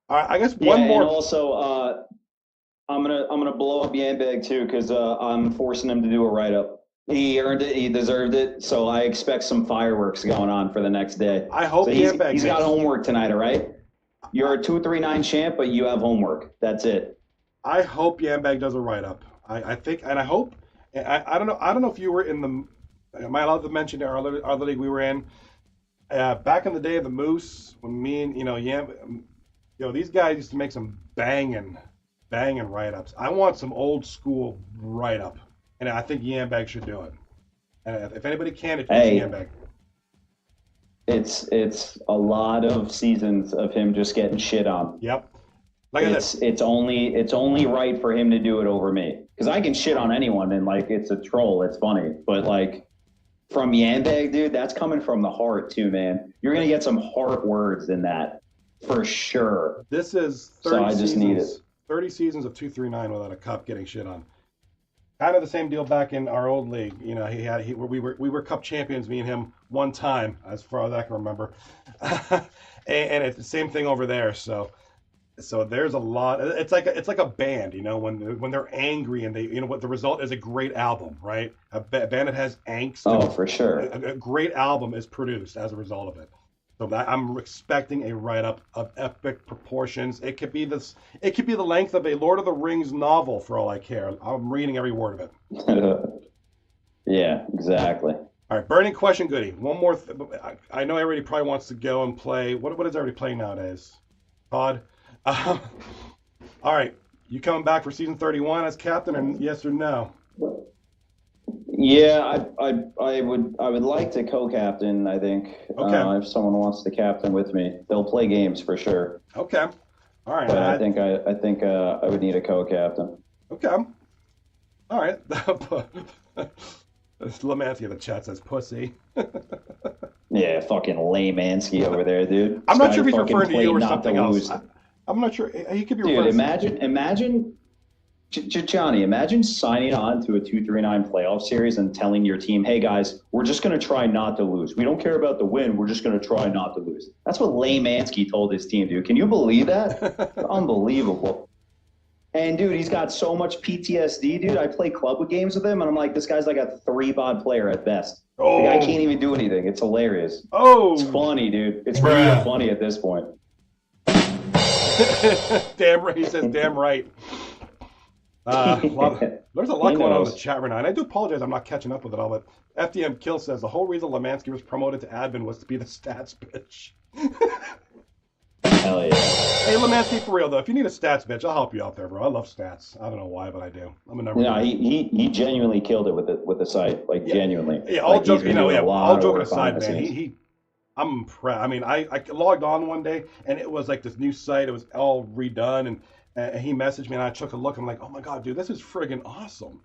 right. I guess one more. And also, I'm gonna blow up Yambag too because I'm forcing him to do a write up. He earned it. He deserved it. So I expect some fireworks going on for the next day. I hope he's got homework tonight, all right? You're a 239 champ, but you have homework. That's it. I hope Yambag does a write-up. I think, and I hope. I don't know. I don't know if you were in the. Am I allowed to mention our other league we were in? Back in the day of the Moose, when me and these guys used to make some banging write-ups. I want some old school write-up. And I think Yambag should do it. And if anybody can, it's Yambag. It's a lot of seasons of him just getting shit on. Yep. It's only right for him to do it over me. Because I can shit on anyone and like it's a troll, it's funny. But like from Yambag, dude, that's coming from the heart too, man. You're gonna get some heart words in that for sure. This is 30 seasons of 239 without a cup getting shit on. Kind of the same deal back in our old league. We were cup champions, me and him, one time, as far as I can remember. and it's the same thing over there. So So there's a lot. It's like a band, when they're angry and they, what the result is a great album, right? A band that has angst, Oh, and for sure. a great album is produced as a result of it. So I'm expecting a write-up of epic proportions. It could be this. It could be the length of a Lord of the Rings novel for all I care. I'm reading every word of it. Yeah, exactly. All right, burning question, Goody. One more. I know everybody probably wants to go and play. What is everybody playing nowadays? Todd. Um, all right, you coming back for season 31 as captain, and yes or no? Yeah, I would like to co-captain. I think Okay. if someone wants to captain with me, they'll play games for sure. Okay. All right. But I think I would need a co-captain. Okay. All right. Lemansky in the chat says pussy. Yeah, fucking Laymansky over there, dude. I'm This not sure if guy he's fucking referring to you played or not something to else. lose. I'm not sure. He could be Dude, referring. imagine, Johnny, imagine signing on to a 239 playoff series and telling your team, hey guys, we're just going to try not to lose. We don't care about the win. We're just going to try not to lose. That's what Laymansky told his team, dude. Can you believe that? Unbelievable. And dude, he's got so much PTSD, dude. I play club games with him, and I'm like, this guy's like a 3-bod player at best. Oh. The guy can't even do anything. It's hilarious. Oh. It's funny, dude. It's Bruh. really funny at this point. Damn right. He says damn right. There's a lot going on in the chat right now, and I do apologize I'm not catching up with it all, but FDM Kill says the whole reason Lemansky was promoted to admin was to be the stats bitch. Hell yeah. Hey, Lemansky, for real though, if you need a stats bitch, I'll help you out there, bro. I love stats. I don't know why, but I do. I'm a number. No, he genuinely killed it with the site, like genuinely. Yeah, all Like, joking, he's been doing a lot all of joking work aside, behind the man. scenes. I'm impressed. I mean, I logged on one day and it was like this new site. It was all redone, and he messaged me and I took a look. I'm like, oh my god, dude, this is friggin' awesome.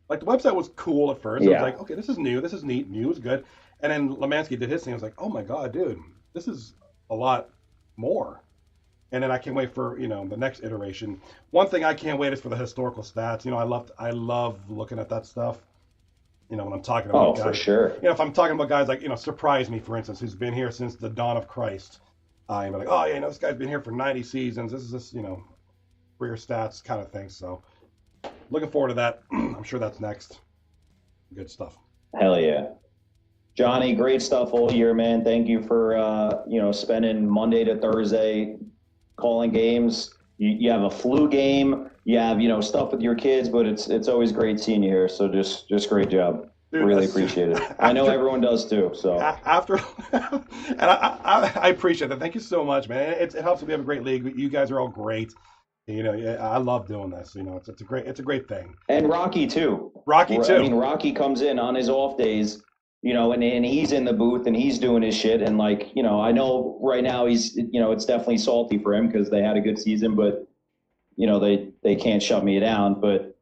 Like the website was cool at first. It was like, okay, this is new, this is neat, new is good. And then Lemansky did his thing. I was like, oh my god, dude, this is a lot more. And then I can't wait for the next iteration. One thing I can't wait is for the historical stats. I love looking at that stuff. When I'm talking about guys. For sure. If I'm talking about guys like Surprise Me, for instance, who's been here since the dawn of Christ. Like, oh yeah, this guy's been here for 90 seasons. This is career stats kind of thing. So looking forward to that. I'm sure that's next. Good stuff. Hell yeah. Johnny, great stuff all year, man. Thank you for spending Monday to Thursday calling games. You have a flu game. You have stuff with your kids, but it's always great seeing you here. So just great job. Dude, really appreciate it. I know everyone does too. So after, and I appreciate that. Thank you so much, man. It helps that we have a great league. You guys are all great. I love doing this. It's a great thing. And Rocky too. Rocky too. I mean, Rocky comes in on his off days. And he's in the booth and he's doing his shit. And I know right now he's, it's definitely salty for him because they had a good season, but they can't shut me down. But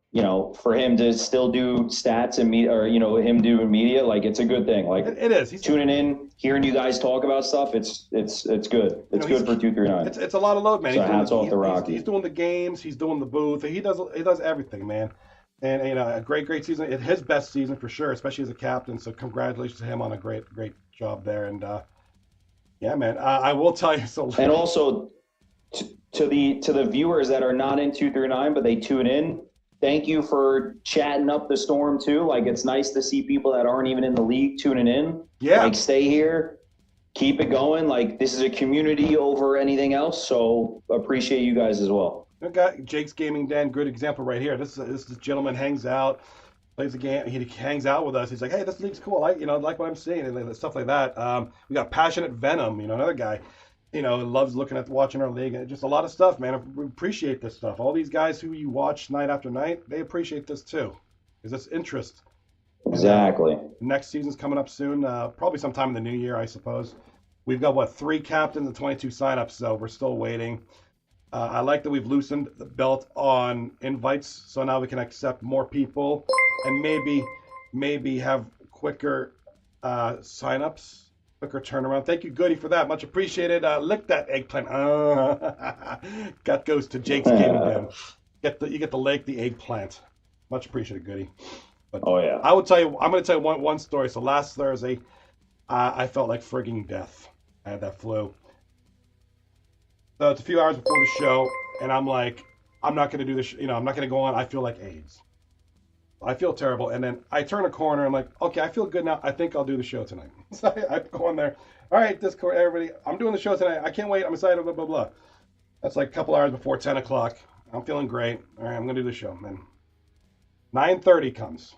for him to still do stats and media, or him doing media, like it's a good thing. Like it is. He's tuning in, hearing you guys talk about stuff. It's good. It's good for 239. It's a lot of load, man. So hats off to Rocky. He's doing the games. He's doing the booth. He does everything, man. And a great season. It's his best season for sure, especially as a captain. So congratulations to him on a great job there. And yeah, man, I will tell you. So and also to the viewers that are not in 239 but they tune in, thank you for chatting up the storm too. Like it's nice to see people that aren't even in the league tuning in. Yeah. Like stay here, keep it going. Like this is a community over anything else. So appreciate you guys as well. Okay, Jake's Gaming Den, good example right here. This gentleman hangs out, plays a game. He hangs out with us. He's like, hey, this league's cool. I like what I'm seeing and stuff like that. We got Passionate Venom, another guy, loves looking at watching our league and just a lot of stuff, man. We appreciate this stuff. All these guys who you watch night after night, they appreciate this too, because it's interest. Exactly. Next season's coming up soon, probably sometime in the new year, I suppose. We've got 3 captains and 22 signups, so we're still waiting. I like that we've loosened the belt on invites, so now we can accept more people and maybe have quicker signups, quicker turnaround. Thank you, Goody, for that. Much appreciated. Lick that eggplant. That goes to Jake's Gaming Den. You get to lick the eggplant. Much appreciated, Goody. But oh yeah. I'm going to tell you one story. So last Thursday, I felt like frigging death. I had that flu. So it's a few hours before the show, and I'm like, I'm not going to do this. I'm not going to go on. I feel like AIDS. I feel terrible. And then I turn a corner. I'm like, okay, I feel good now. I think I'll do the show tonight. So I go on there. All right, Discord, everybody. I'm doing the show tonight. I can't wait. I'm excited. Blah, blah, blah. That's like a couple hours before 10 o'clock. I'm feeling great. All right, I'm going to do the show. Then 9:30 comes.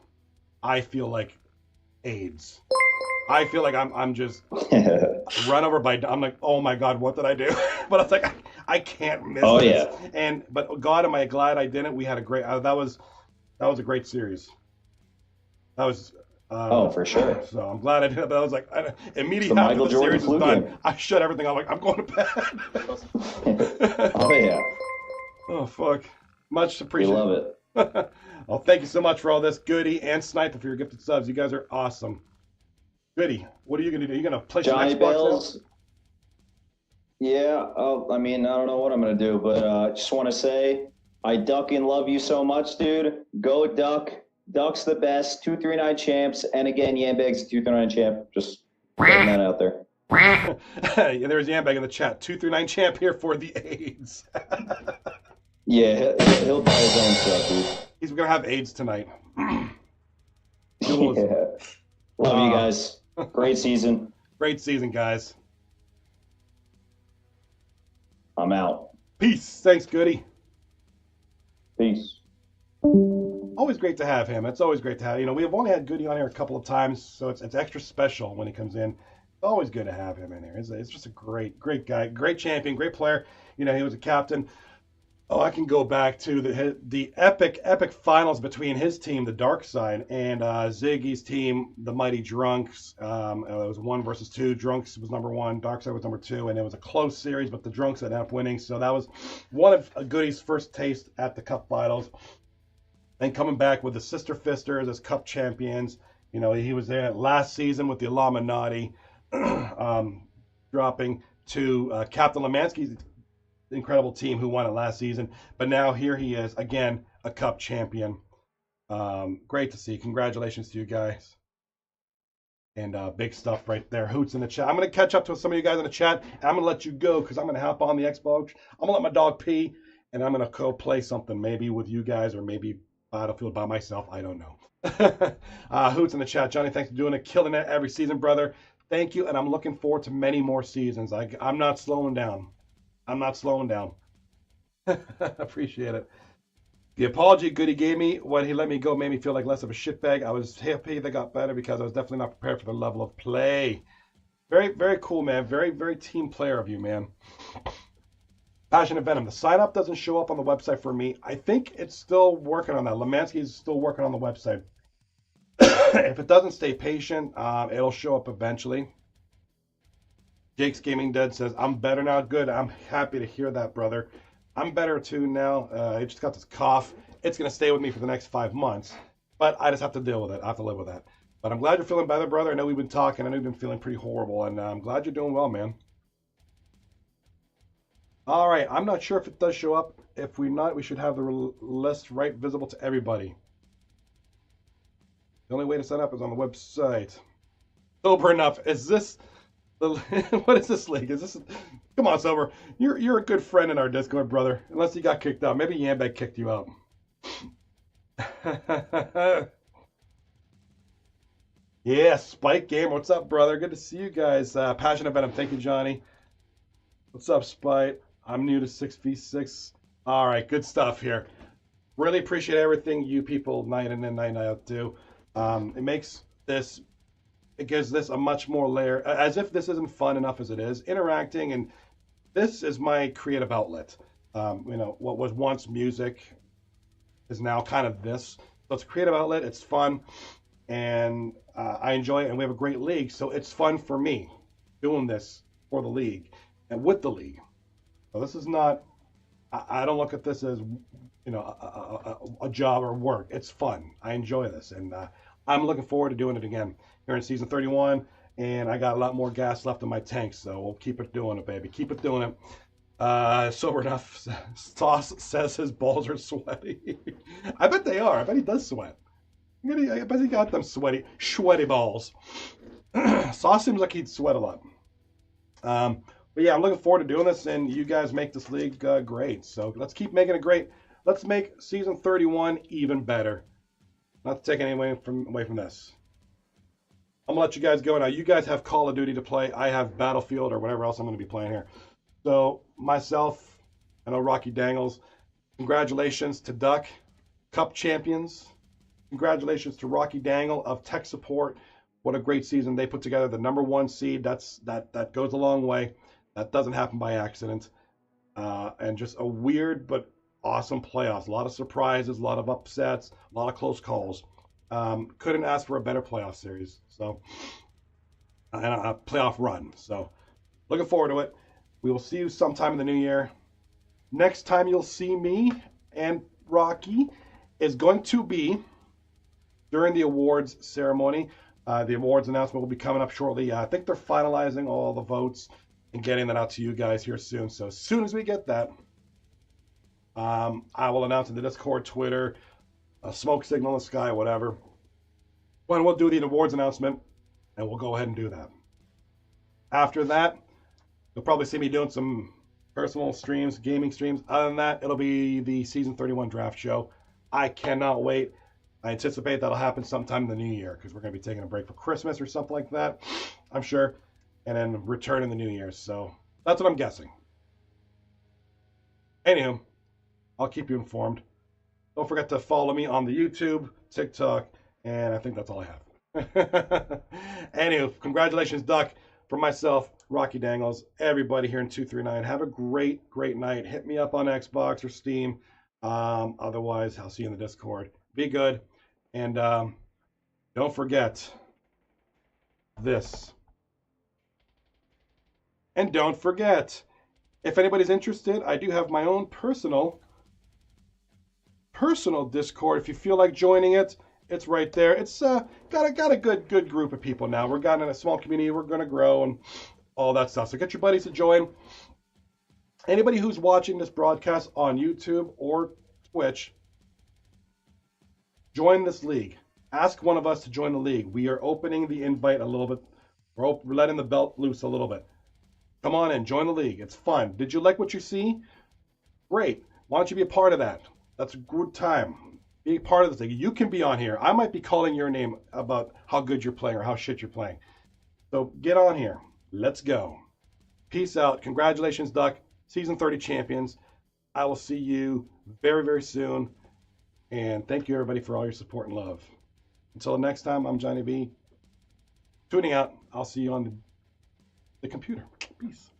I feel like AIDS. I feel like I'm just run over by. I'm like, oh my God, what did I do? But I was like, I can't miss this. Yeah. But God, am I glad I didn't? We had a great. That was a great series. That was. For sure. So I'm glad I did it. But I was like, immediately after the series was done, I shut everything off. Like, I'm going to bed. Oh yeah. Oh fuck. Much appreciated. We love it. Well, thank you so much for all this, Goody and Sniper, for your gifted subs. You guys are awesome. Goody, what are you going to do? Are you going to play Johnny some Xbox Bales? now? Yeah. I mean, I don't know what I'm going to do, but I just want to say I duck and love you so much, dude. Go Duck. Duck's the best. 239 champs. And again, Yambag's 239 champ. Just putting that out there. Yeah, there's Yambag in the chat. 239 champ here for the AIDS. Yeah, he'll buy his own stuff, dude. He's going to have AIDS tonight. Yeah. Love you guys. Great season. Great season, guys. I'm out. Peace. Thanks, Goody. Peace. Always great to have him. It's always great to have. We've only had Goody on here a couple of times, so it's extra special when he comes in. It's always good to have him in here. It's just a great guy, great champion, great player. He was a captain. Oh, I can go back to the epic finals between his team, the Dark Side, and Ziggy's team, the Mighty Drunks. It was 1 versus 2. Drunks was number 1, Dark Side was number 2, and it was a close series, but the Drunks ended up winning. So that was one of Goody's first taste at the Cup finals. And coming back with the Sister Fisters as Cup champions. He was there last season with the Illuminati, dropping to Captain Lemansky's incredible team who won it last season. But now here he is, again, a Cup champion. Great to see. Congratulations to you guys. And big stuff right there. Hoots in the chat. I'm going to catch up to some of you guys in the chat. And I'm going to let you go because I'm going to hop on the Xbox. I'm going to let my dog pee. And I'm going to go play something maybe with you guys or maybe Battlefield by myself. I don't know. Hoots in the chat. Johnny, thanks for doing it. Killing it every season, brother. Thank you. And I'm looking forward to many more seasons. I'm not slowing down. I'm not slowing down. Appreciate it. The apology Goody gave me when he let me go made me feel like less of a shitbag. I was happy they got better because I was definitely not prepared for the level of play. Very, very cool, man. Very, very team player of you, man. Passionate Venom. The sign up doesn't show up on the website for me. I think it's still working on that. Lemansky is still working on the website. If it doesn't stay patient, it'll show up eventually. Jake's Gaming Dead says, I'm better now. Good. I'm happy to hear that, brother. I'm better too now. I just got this cough. It's going to stay with me for the next 5 months, but I just have to deal with it. I have to live with that. But I'm glad you're feeling better, brother. I know we've been talking. I know you've been feeling pretty horrible, and I'm glad you're doing well, man. All right. I'm not sure if it does show up. If we're not, we should have the list right visible to everybody. The only way to sign up is on the website. Sober enough. Is this... What is this league? Is this? Come on, Sober. You're a good friend in our Discord, brother. Unless you got kicked out. Maybe Yambag kicked you out. Yeah, Spike Gamer. What's up, brother? Good to see you guys. Passionate Venom. Thank you, Johnny. What's up, Spike? I'm new to 6v6. All right, good stuff here. Really appreciate everything you people night in and night out do. It makes this. It gives this a much more layer, as if this isn't fun enough as it is, interacting, and this is my creative outlet. What was once music is now kind of this. So it's a creative outlet, it's fun, and I enjoy it, and we have a great league, so it's fun for me doing this for the league and with the league. So this is not, I don't look at this as, a job or work. It's fun. I enjoy this, and I'm looking forward to doing it again. Here in season 31, and I got a lot more gas left in my tank, so we'll keep it doing it, baby. Keep it doing it. Sober enough. Sauce says his balls are sweaty. I bet they are. I bet he does sweat. I bet he got them sweaty balls. Sauce seems like he'd sweat a lot. We But yeah, I'm looking forward to doing this, and you guys make this league great. So let's keep making it great. Let's make season 31 even better. Not to take anything away from this. I'm gonna let you guys go now. You guys have Call of Duty to play. I have Battlefield or whatever else I'm gonna be playing here. So myself, I know Rocky Dangles. Congratulations to Duck, Cup champions. Congratulations to Rocky Dangle of Tech Support. What a great season they put together. The #1 seed. That goes a long way. That doesn't happen by accident. And just a weird but awesome playoffs. A lot of surprises, a lot of upsets, a lot of close calls. Couldn't ask for a better playoff series. So, and a playoff run. So, looking forward to it. We will see you sometime in the new year. Next time you'll see me and Rocky is going to be during the awards ceremony. The awards announcement will be coming up shortly. I think they're finalizing all the votes and getting that out to you guys here soon. So as soon as we get that, I will announce in the Discord, Twitter, a smoke signal in the sky, whatever. When we'll do the awards announcement, and we'll go ahead and do that. After that, you'll probably see me doing some personal streams, gaming streams. Other than that, it'll be the Season 31 draft show. I cannot wait. I anticipate that'll happen sometime in the new year because we're going to be taking a break for Christmas or something like that, I'm sure, and then return in the new year. So that's what I'm guessing. Anywho, I'll keep you informed. Don't forget to follow me on the YouTube, TikTok, and I think that's all I have. Anywho, congratulations, Duck. For myself, Rocky Dangles, everybody here in 239, have a great, great night. Hit me up on Xbox or Steam. Otherwise, I'll see you in the Discord. Be good. And don't forget this. And don't forget, if anybody's interested, I do have my own personal Discord. If you feel like joining it, it's right there. It's got a good group of people now. We're got in a small community. We're going to grow and all that stuff. So get your buddies to join. Anybody who's watching this broadcast on YouTube or Twitch, join this league. Ask one of us to join the league. We are opening the invite a little bit. We're letting the belt loose a little bit. Come on in, join the league. It's fun. Did you like what you see? Great. Why don't you be a part of that? That's a good time. Be a part of this league. You can be on here. I might be calling your name about how good you're playing or how shit you're playing. So get on here. Let's go. Peace out. Congratulations, Duck. Season 30 champions. I will see you very, very soon. And thank you, everybody, for all your support and love. Until next time, I'm Johnny B. Tuning out. I'll see you on the computer. Peace.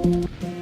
Bye.